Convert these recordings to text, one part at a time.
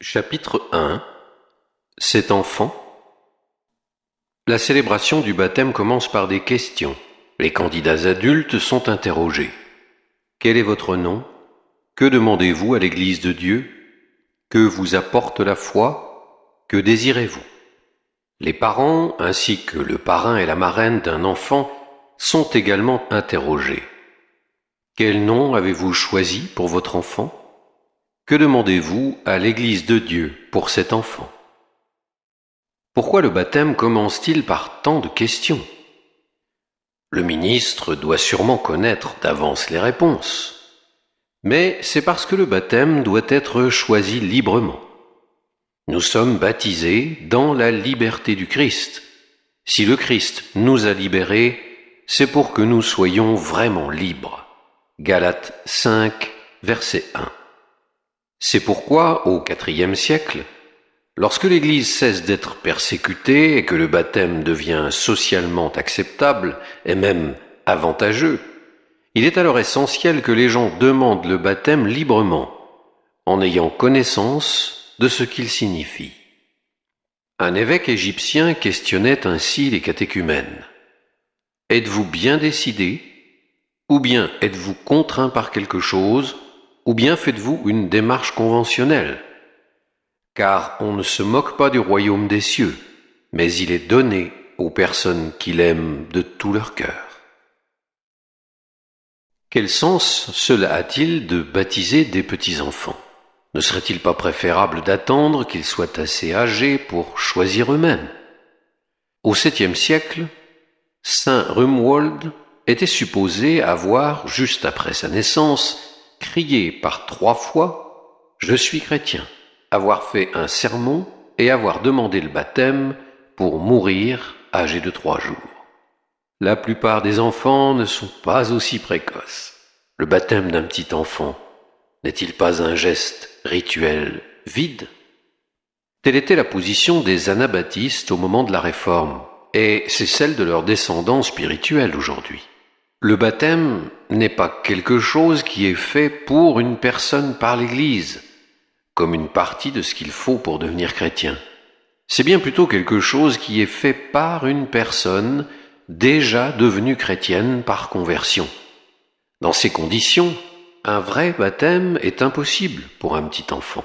Chapitre 1. Cet enfant. La célébration du baptême commence par des questions. Les candidats adultes sont interrogés. Quel est votre nom? Que demandez-vous à l'Église de Dieu? Que vous apporte la foi? Que désirez-vous? Les parents, ainsi que le parrain et la marraine d'un enfant, sont également interrogés. Quel nom avez-vous choisi pour votre enfant? Que demandez-vous à l'Église de Dieu pour cet enfant? Pourquoi le baptême commence-t-il par tant de questions? Le ministre doit sûrement connaître d'avance les réponses. Mais c'est parce que le baptême doit être choisi librement. Nous sommes baptisés dans la liberté du Christ. Si le Christ nous a libérés, c'est pour que nous soyons vraiment libres. Galates 5, verset 1. C'est pourquoi, au IVe siècle, lorsque l'Église cesse d'être persécutée et que le baptême devient socialement acceptable et même avantageux, il est alors essentiel que les gens demandent le baptême librement, en ayant connaissance de ce qu'il signifie. Un évêque égyptien questionnait ainsi les catéchumènes. Êtes-vous bien décidés? Ou bien êtes-vous contraints par quelque chose? Ou bien faites-vous une démarche conventionnelle? Car on ne se moque pas du royaume des cieux, mais il est donné aux personnes qui l'aiment de tout leur cœur. Quel sens cela a-t-il de baptiser des petits-enfants? Ne serait-il pas préférable d'attendre qu'ils soient assez âgés pour choisir eux-mêmes? Au 7e siècle, saint Romuald était supposé avoir, juste après sa naissance, crié par 3 fois « Je suis chrétien », avoir fait un sermon et avoir demandé le baptême pour mourir âgé de 3 jours. La plupart des enfants ne sont pas aussi précoces. Le baptême d'un petit enfant n'est-il pas un geste rituel vide? Telle était la position des anabaptistes au moment de la Réforme, et c'est celle de leurs descendants spirituels aujourd'hui. Le baptême n'est pas quelque chose qui est fait pour une personne par l'Église, comme une partie de ce qu'il faut pour devenir chrétien. C'est bien plutôt quelque chose qui est fait par une personne déjà devenue chrétienne par conversion. Dans ces conditions, un vrai baptême est impossible pour un petit enfant.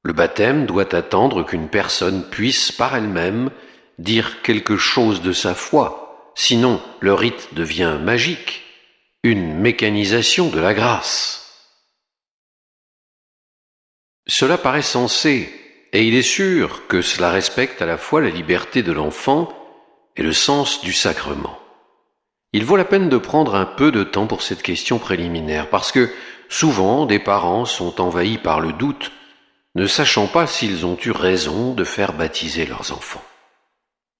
Le baptême doit attendre qu'une personne puisse par elle-même dire quelque chose de sa foi. Sinon, le rite devient magique, une mécanisation de la grâce. Cela paraît sensé, et il est sûr que cela respecte à la fois la liberté de l'enfant et le sens du sacrement. Il vaut la peine de prendre un peu de temps pour cette question préliminaire, parce que souvent des parents sont envahis par le doute, ne sachant pas s'ils ont eu raison de faire baptiser leurs enfants.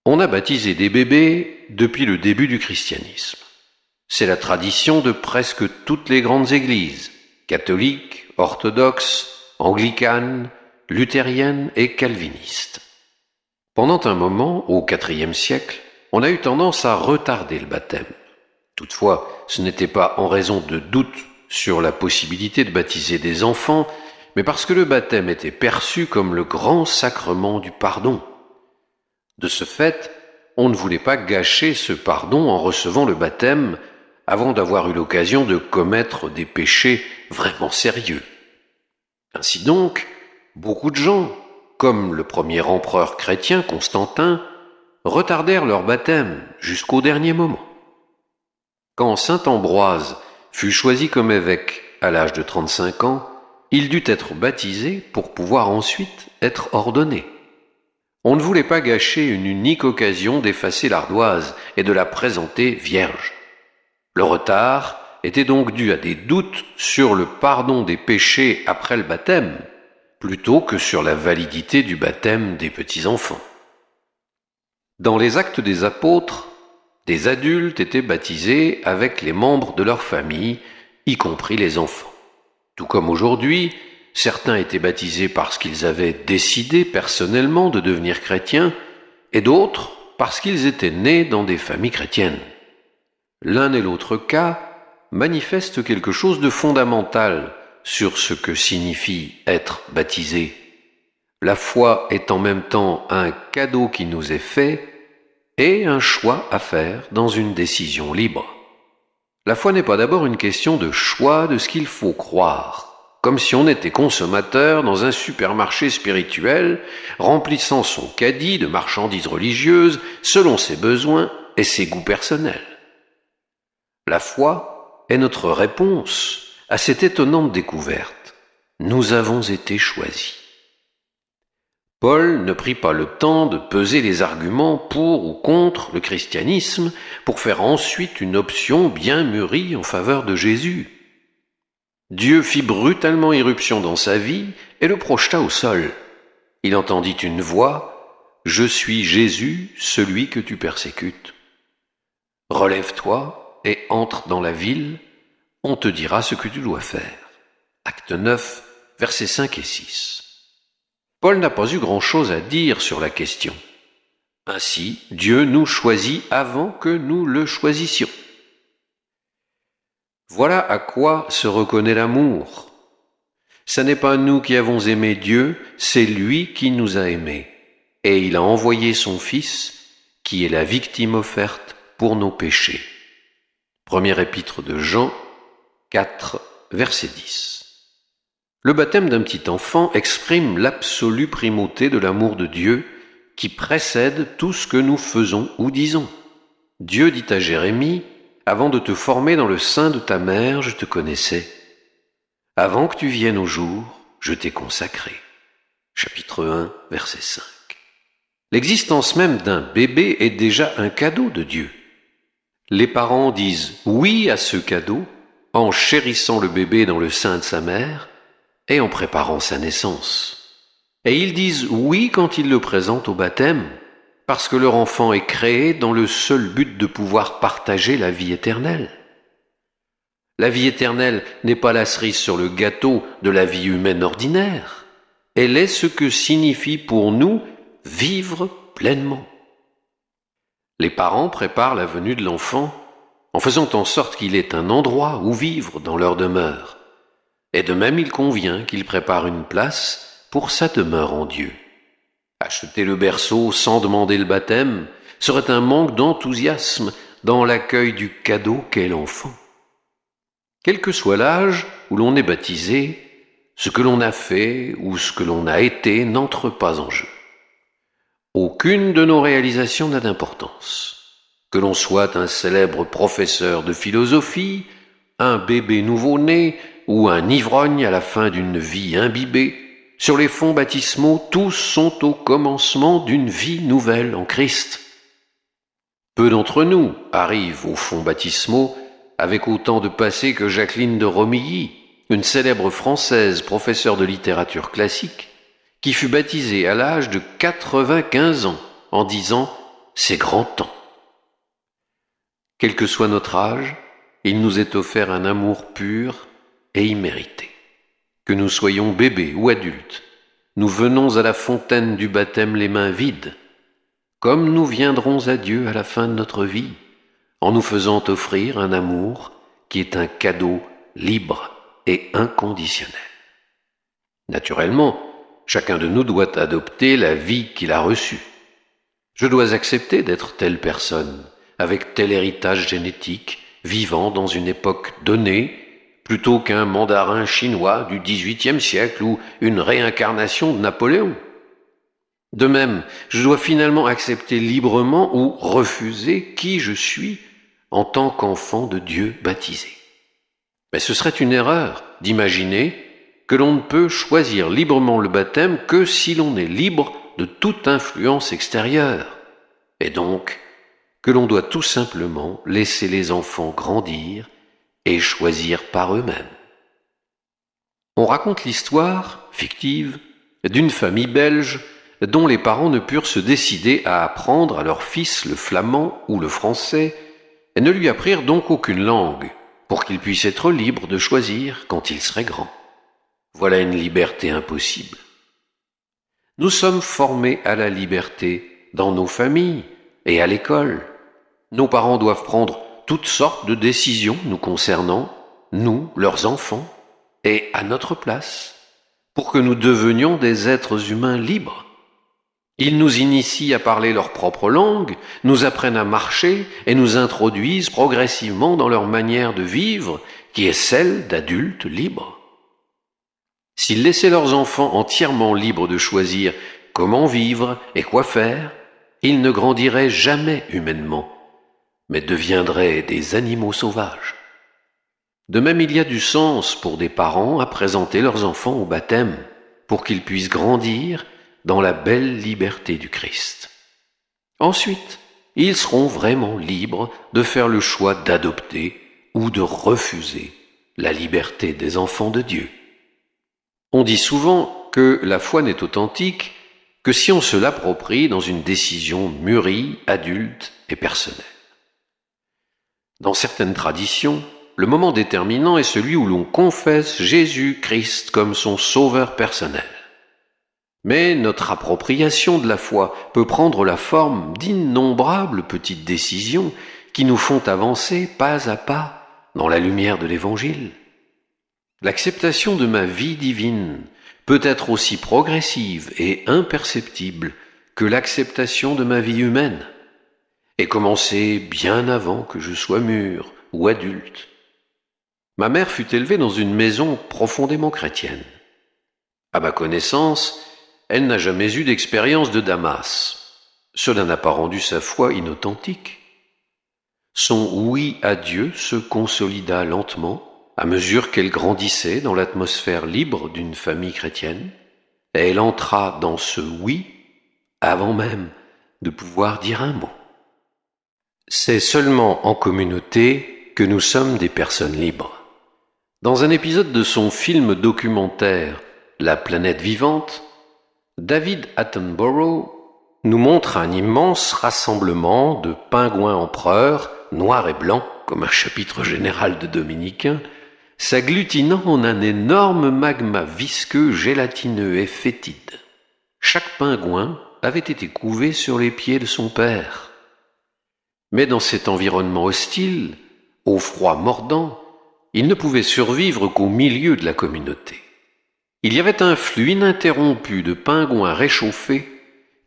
On a baptisé des bébés depuis le début du christianisme. C'est la tradition de presque toutes les grandes églises, catholiques, orthodoxes, anglicanes, luthériennes et calvinistes. Pendant un moment, au IVe siècle, on a eu tendance à retarder le baptême. Toutefois, ce n'était pas en raison de doutes sur la possibilité de baptiser des enfants, mais parce que le baptême était perçu comme le grand sacrement du pardon. De ce fait, on ne voulait pas gâcher ce pardon en recevant le baptême avant d'avoir eu l'occasion de commettre des péchés vraiment sérieux. Ainsi donc, beaucoup de gens, comme le premier empereur chrétien Constantin, retardèrent leur baptême jusqu'au dernier moment. Quand saint Ambroise fut choisi comme évêque à l'âge de 35 ans, il dut être baptisé pour pouvoir ensuite être ordonné. On ne voulait pas gâcher une unique occasion d'effacer l'ardoise et de la présenter vierge. Le retard était donc dû à des doutes sur le pardon des péchés après le baptême, plutôt que sur la validité du baptême des petits-enfants. Dans les Actes des Apôtres, des adultes étaient baptisés avec les membres de leur famille, y compris les enfants. Tout comme aujourd'hui, certains étaient baptisés parce qu'ils avaient décidé personnellement de devenir chrétiens, et d'autres parce qu'ils étaient nés dans des familles chrétiennes. L'un et l'autre cas manifestent quelque chose de fondamental sur ce que signifie être baptisé. La foi est en même temps un cadeau qui nous est fait et un choix à faire dans une décision libre. La foi n'est pas d'abord une question de choix de ce qu'il faut croire, comme si on était consommateur dans un supermarché spirituel, remplissant son caddie de marchandises religieuses selon ses besoins et ses goûts personnels. La foi est notre réponse à cette étonnante découverte. Nous avons été choisis. Paul ne prit pas le temps de peser les arguments pour ou contre le christianisme pour faire ensuite une option bien mûrie en faveur de Jésus. Dieu fit brutalement irruption dans sa vie et le projeta au sol. Il entendit une voix « Je suis Jésus, celui que tu persécutes. Relève-toi et entre dans la ville, on te dira ce que tu dois faire. » Acte 9, versets 5 et 6. Paul n'a pas eu grand-chose à dire sur la question. Ainsi, Dieu nous choisit avant que nous le choisissions. Voilà à quoi se reconnaît l'amour. Ce n'est pas nous qui avons aimé Dieu, c'est lui qui nous a aimés. Et il a envoyé son Fils, qui est la victime offerte pour nos péchés. Première épître de Jean, 4, verset 10. Le baptême d'un petit enfant exprime l'absolue primauté de l'amour de Dieu qui précède tout ce que nous faisons ou disons. Dieu dit à Jérémie, « Avant de te former dans le sein de ta mère, je te connaissais. Avant que tu viennes au jour, je t'ai consacré. » Chapitre 1, verset 5. L'existence même d'un bébé est déjà un cadeau de Dieu. Les parents disent oui à ce cadeau en chérissant le bébé dans le sein de sa mère et en préparant sa naissance. Et ils disent oui quand ils le présentent au baptême, parce que leur enfant est créé dans le seul but de pouvoir partager la vie éternelle. La vie éternelle n'est pas la cerise sur le gâteau de la vie humaine ordinaire. Elle est ce que signifie pour nous vivre pleinement. Les parents préparent la venue de l'enfant en faisant en sorte qu'il ait un endroit où vivre dans leur demeure. Et de même, il convient qu'il prépare une place pour sa demeure en Dieu. Acheter le berceau sans demander le baptême serait un manque d'enthousiasme dans l'accueil du cadeau qu'est l'enfant. Quel que soit l'âge où l'on est baptisé, ce que l'on a fait ou ce que l'on a été n'entre pas en jeu. Aucune de nos réalisations n'a d'importance. Que l'on soit un célèbre professeur de philosophie, un bébé nouveau-né ou un ivrogne à la fin d'une vie imbibée, sur les fonds baptismaux, tous sont au commencement d'une vie nouvelle en Christ. Peu d'entre nous arrivent aux fonds baptismaux avec autant de passé que Jacqueline de Romilly, une célèbre Française professeure de littérature classique, qui fut baptisée à l'âge de 95 ans en disant « c'est grand temps ». Quel que soit notre âge, il nous est offert un amour pur et immérité. Que nous soyons bébés ou adultes, nous venons à la fontaine du baptême les mains vides, comme nous viendrons à Dieu à la fin de notre vie, en nous faisant offrir un amour qui est un cadeau libre et inconditionnel. Naturellement, chacun de nous doit adopter la vie qu'il a reçue. Je dois accepter d'être telle personne, avec tel héritage génétique, vivant dans une époque donnée, plutôt qu'un mandarin chinois du XVIIIe siècle ou une réincarnation de Napoléon. De même, je dois finalement accepter librement ou refuser qui je suis en tant qu'enfant de Dieu baptisé. Mais ce serait une erreur d'imaginer que l'on ne peut choisir librement le baptême que si l'on est libre de toute influence extérieure, et donc que l'on doit tout simplement laisser les enfants grandir et choisir par eux-mêmes. On raconte l'histoire, fictive, d'une famille belge dont les parents ne purent se décider à apprendre à leur fils le flamand ou le français et ne lui apprirent donc aucune langue pour qu'il puisse être libre de choisir quand il serait grand. Voilà une liberté impossible. Nous sommes formés à la liberté dans nos familles et à l'école. Nos parents doivent prendre toutes sortes de décisions nous concernant, nous, leurs enfants, et à notre place. pour que nous devenions des êtres humains libres. Ils nous initient à parler leur propre langue, nous apprennent à marcher et nous introduisent progressivement dans leur manière de vivre, qui est celle d'adultes libres. S'ils laissaient leurs enfants entièrement libres de choisir comment vivre et quoi faire, ils ne grandiraient jamais humainement, mais deviendraient des animaux sauvages. De même, il y a du sens pour des parents à présenter leurs enfants au baptême, pour qu'ils puissent grandir dans la belle liberté du Christ. Ensuite, ils seront vraiment libres de faire le choix d'adopter ou de refuser la liberté des enfants de Dieu. On dit souvent que la foi n'est authentique que si on se l'approprie dans une décision mûrie, adulte et personnelle. Dans certaines traditions, le moment déterminant est celui où l'on confesse Jésus-Christ comme son sauveur personnel. Mais notre appropriation de la foi peut prendre la forme d'innombrables petites décisions qui nous font avancer pas à pas dans la lumière de l'Évangile. L'acceptation de ma vie divine peut être aussi progressive et imperceptible que l'acceptation de ma vie humaine, et commencer bien avant que je sois mûr ou adulte. Ma mère fut élevée dans une maison profondément chrétienne. À ma connaissance, elle n'a jamais eu d'expérience de Damas. Cela n'a pas rendu sa foi inauthentique. Son oui à Dieu se consolida lentement à mesure qu'elle grandissait dans l'atmosphère libre d'une famille chrétienne, et elle entra dans ce oui avant même de pouvoir dire un mot. C'est seulement en communauté que nous sommes des personnes libres. Dans un épisode de son film documentaire « La planète vivante », David Attenborough nous montre un immense rassemblement de pingouins empereurs, noirs et blancs, comme un chapitre général de Dominicains, s'agglutinant en un énorme magma visqueux, gélatineux et fétide. Chaque pingouin avait été couvé sur les pieds de son père. Mais dans cet environnement hostile, au froid mordant, il ne pouvait survivre qu'au milieu de la communauté. Il y avait un flux ininterrompu de pingouins réchauffés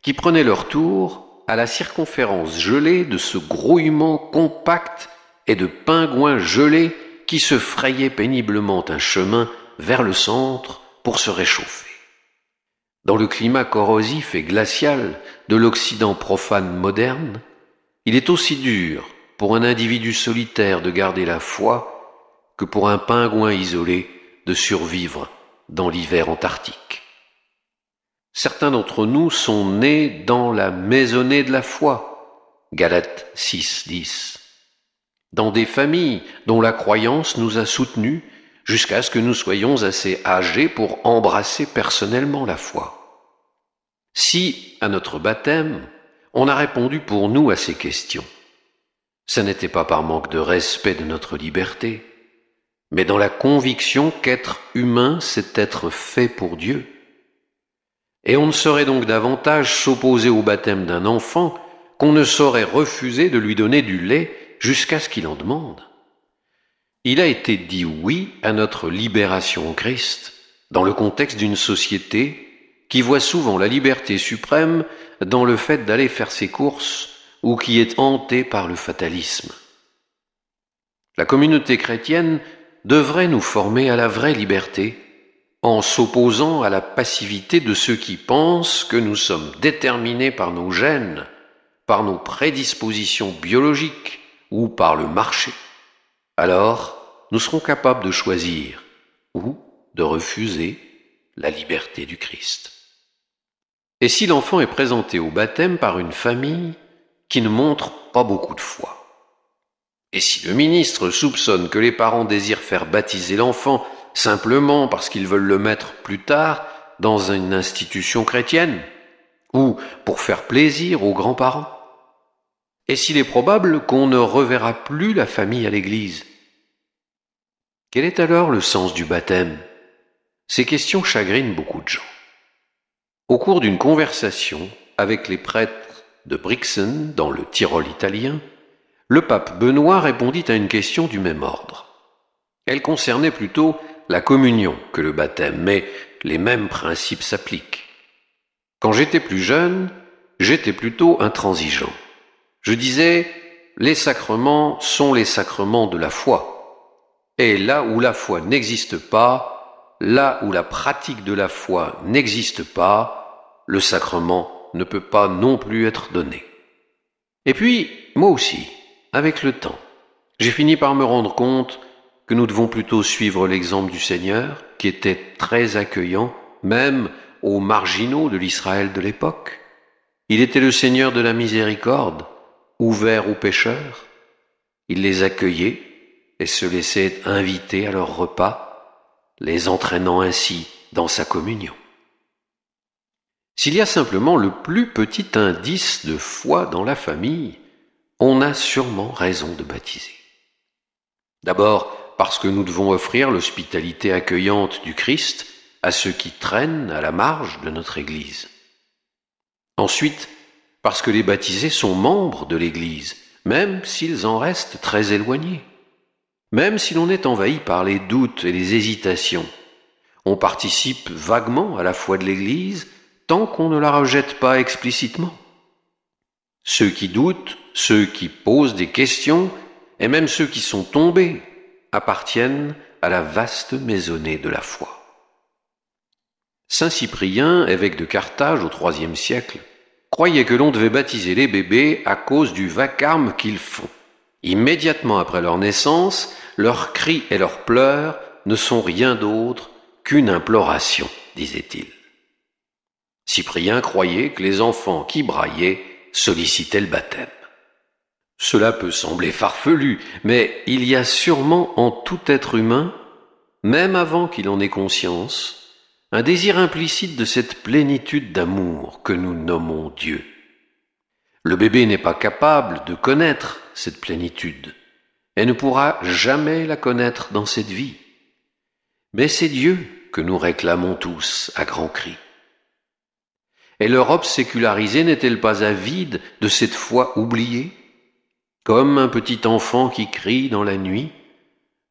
qui prenaient leur tour à la circonférence gelée de ce grouillement compact et de pingouins gelés qui se frayaient péniblement un chemin vers le centre pour se réchauffer. Dans le climat corrosif et glacial de l'Occident profane moderne, il est aussi dur pour un individu solitaire de garder la foi que pour un pingouin isolé de survivre dans l'hiver antarctique. Certains d'entre nous sont nés dans la maisonnée de la foi, Galates 6:10, dans des familles dont la croyance nous a soutenus jusqu'à ce que nous soyons assez âgés pour embrasser personnellement la foi. Si, à notre baptême, on a répondu pour nous à ces questions, ce n'était pas par manque de respect de notre liberté, mais dans la conviction qu'être humain, c'est être fait pour Dieu. Et on ne saurait donc davantage s'opposer au baptême d'un enfant qu'on ne saurait refuser de lui donner du lait jusqu'à ce qu'il en demande. Il a été dit oui à notre libération en Christ dans le contexte d'une société qui voit souvent la liberté suprême dans le fait d'aller faire ses courses ou qui est hantée par le fatalisme. La communauté chrétienne devrait nous former à la vraie liberté en s'opposant à la passivité de ceux qui pensent que nous sommes déterminés par nos gènes, par nos prédispositions biologiques ou par le marché. Alors, nous serons capables de choisir ou de refuser la liberté du Christ. Et si l'enfant est présenté au baptême par une famille qui ne montre pas beaucoup de foi? Et si le ministre soupçonne que les parents désirent faire baptiser l'enfant simplement parce qu'ils veulent le mettre plus tard dans une institution chrétienne, ou pour faire plaisir aux grands-parents? Et s'il est probable qu'on ne reverra plus la famille à l'église? Quel est alors le sens du baptême? Ces questions chagrinent beaucoup de gens. Au cours d'une conversation avec les prêtres de Brixen, dans le Tyrol italien, le pape Benoît répondit à une question du même ordre. Elle concernait plutôt la communion que le baptême, mais les mêmes principes s'appliquent. Quand j'étais plus jeune, j'étais plutôt intransigeant. Je disais, les sacrements sont les sacrements de la foi. Et là où la foi n'existe pas, là où la pratique de la foi n'existe pas, le sacrement ne peut pas non plus être donné. Et puis, moi aussi, avec le temps, j'ai fini par me rendre compte que nous devons plutôt suivre l'exemple du Seigneur, qui était très accueillant, même aux marginaux de l'Israël de l'époque. Il était le Seigneur de la miséricorde, ouvert aux pécheurs. Il les accueillait et se laissait inviter à leur repas, les entraînant ainsi dans sa communion. S'il y a simplement le plus petit indice de foi dans la famille, on a sûrement raison de baptiser. D'abord, parce que nous devons offrir l'hospitalité accueillante du Christ à ceux qui traînent à la marge de notre Église. Ensuite, parce que les baptisés sont membres de l'Église, même s'ils en restent très éloignés. Même si l'on est envahi par les doutes et les hésitations, on participe vaguement à la foi de l'Église tant qu'on ne la rejette pas explicitement. Ceux qui doutent, ceux qui posent des questions, et même ceux qui sont tombés, appartiennent à la vaste maisonnée de la foi. Saint Cyprien, évêque de Carthage au IIIe siècle, croyait que l'on devait baptiser les bébés à cause du vacarme qu'ils font. Immédiatement après leur naissance, leurs cris et leurs pleurs ne sont rien d'autre qu'une imploration, disait-il. Cyprien croyait que les enfants qui braillaient sollicitaient le baptême. Cela peut sembler farfelu, mais il y a sûrement en tout être humain, même avant qu'il en ait conscience, un désir implicite de cette plénitude d'amour que nous nommons Dieu. Le bébé n'est pas capable de connaître cette plénitude et ne pourra jamais la connaître dans cette vie. Mais c'est Dieu que nous réclamons tous à grands cris. Et l'Europe sécularisée n'est-elle pas avide de cette foi oubliée ? Comme un petit enfant qui crie dans la nuit,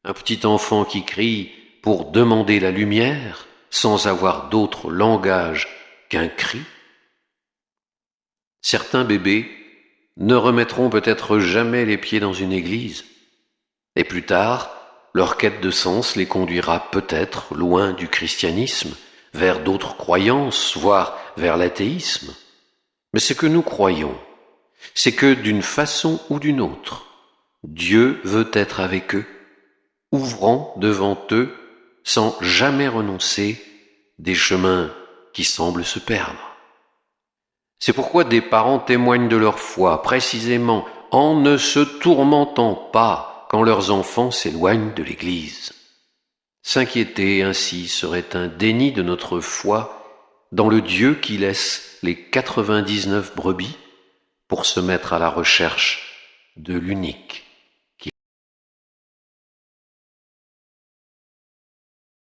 un petit enfant qui crie pour demander la lumière sans avoir d'autre langage qu'un cri. Certains bébés ne remettront peut-être jamais les pieds dans une église, et plus tard, leur quête de sens les conduira peut-être loin du christianisme, vers d'autres croyances, voire vers l'athéisme. Mais ce que nous croyons, c'est que d'une façon ou d'une autre, Dieu veut être avec eux, ouvrant devant eux, sans jamais renoncer, des chemins qui semblent se perdre. C'est pourquoi des parents témoignent de leur foi, précisément en ne se tourmentant pas quand leurs enfants s'éloignent de l'Église. S'inquiéter ainsi serait un déni de notre foi dans le Dieu qui laisse les 99 brebis pour se mettre à la recherche de l'unique